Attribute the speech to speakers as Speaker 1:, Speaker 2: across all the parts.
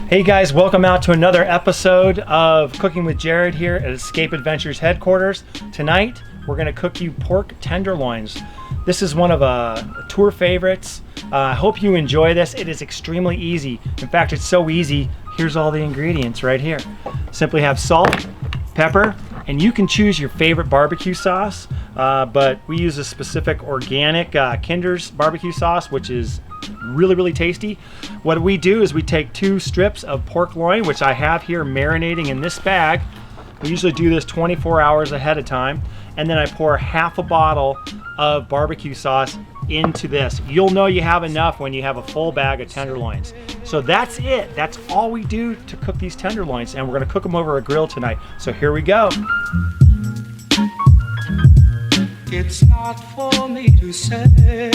Speaker 1: Hey guys, welcome out to another episode of Cooking with Jared here at Escape Adventures headquarters. Tonight, we're gonna cook you pork tenderloins. This is one of a tour favorites. I hope you enjoy this. It is extremely easy. In fact, it's so easy. Here's all the ingredients right here. Simply have salt, pepper, and you can choose your favorite barbecue sauce, but we use a specific organic Kinder's barbecue sauce, which is really tasty. What we do is we take 2 strips of pork loin, which I have here marinating in this bag. We usually do this 24 hours ahead of time, and then I pour half a bottle of barbecue sauce into this. You'll know you have enough when you have a full bag of tenderloins. So that's it. That's all we do to cook these tenderloins, and we're gonna cook them over a grill tonight. So here we go. It's not for me to say.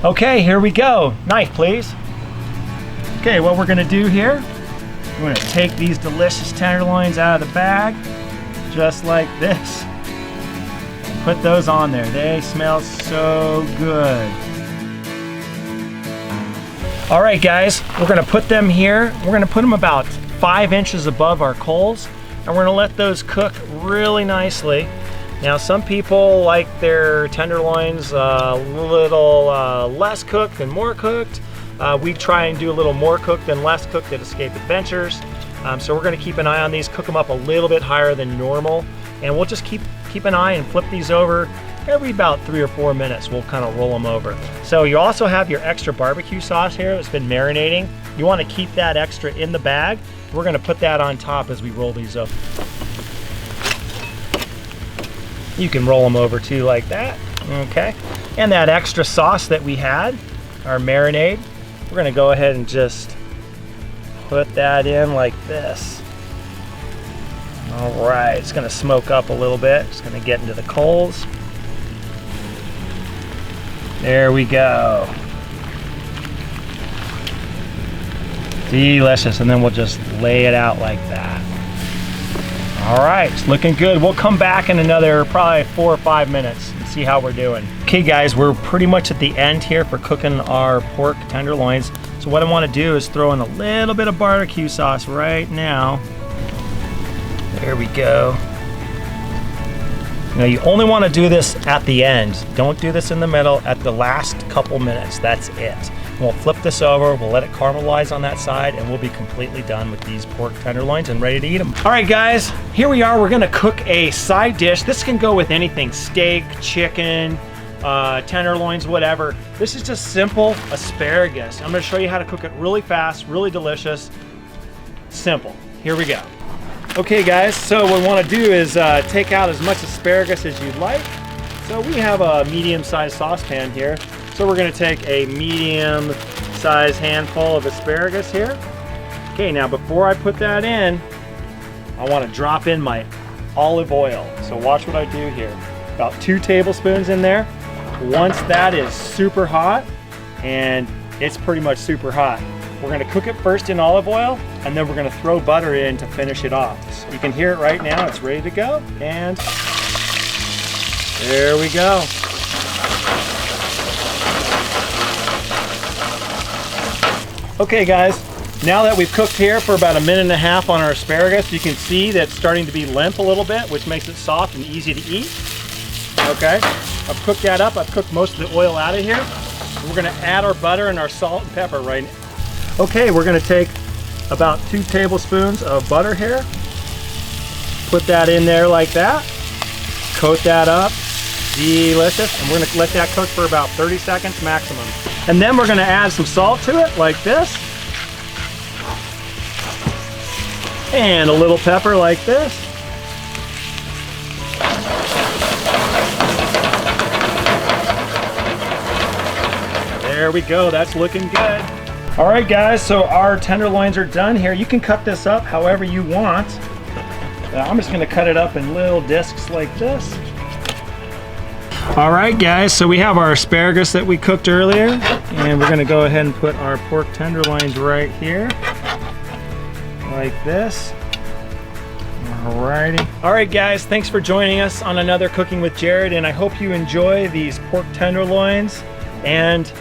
Speaker 1: Okay, here we go. Knife, please. Okay, what we're gonna do here, we're gonna take these delicious tenderloins out of the bag, just like this. Put those on there. They smell so good. All right, guys, we're gonna put them here. We're gonna put them about 5 inches above our coals, and we're gonna let those cook really nicely. Now, some people like their tenderloins a little less cooked than more cooked. We try and do a little more cooked than less cooked at Escape Adventures. So we're gonna keep an eye on these, cook them up a little bit higher than normal, and we'll just keep an eye and flip these over every about 3 or 4 minutes. We'll kind of roll them over. So you also have your extra barbecue sauce here that's been marinating. You want to keep that extra in the bag. We're gonna put that on top as we roll these over. You can roll them over too like that, okay? And that extra sauce that we had, our marinade, we're gonna go ahead and just put that in like this. All right, it's gonna smoke up a little bit. It's gonna get into the coals. There we go. Delicious, and then we'll just lay it out like that. All right, it's looking good. We'll come back in another probably 4 or 5 minutes and see how we're doing. Okay guys, we're pretty much at the end here for cooking our pork tenderloins. So what I wanna do is throw in a little bit of barbecue sauce right now. There we go. Now you only wanna do this at the end. Don't do this in the middle, at the last couple minutes, that's it. We'll flip this over, we'll let it caramelize on that side, and we'll be completely done with these pork tenderloins and ready to eat them. All right guys, here we are. We're gonna cook a side dish. This can go with anything, steak, chicken, tenderloins, whatever. This is just simple asparagus. I'm gonna show you how to cook it really fast, really delicious, simple. Here we go. Okay guys, so what we wanna do is take out as much asparagus as you'd like. So we have a medium-sized saucepan here. So we're gonna take a medium-sized handful of asparagus here. Okay, now before I put that in, I wanna drop in my olive oil. So watch what I do here. About 2 tablespoons in there. Once that is super hot, and it's pretty much super hot, we're gonna cook it first in olive oil, and then we're gonna throw butter in to finish it off. So you can hear it right now, it's ready to go, and there we go. Okay guys, now that we've cooked here for about 1.5 minutes on our asparagus, you can see that it's starting to be limp a little bit, which makes it soft and easy to eat. Okay, I've cooked that up. I've cooked most of the oil out of here. We're gonna add our butter and our salt and pepper right now. Okay, we're gonna take about 2 tablespoons of butter here. Put that in there like that. Coat that up. Delicious. And we're gonna let that cook for about 30 seconds maximum. And then we're gonna add some salt to it like this. And a little pepper like this. There we go, that's looking good. All right guys, so our tenderloins are done here. You can cut this up however you want. I'm just gonna cut it up in little discs like this. All right guys, so we have our asparagus that we cooked earlier, and we're gonna go ahead and put our pork tenderloins right here, like this. Alrighty. All right guys, thanks for joining us on another Cooking with Jared, and I hope you enjoy these pork tenderloins and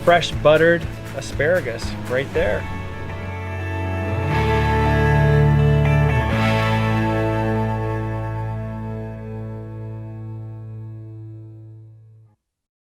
Speaker 1: fresh buttered asparagus right there.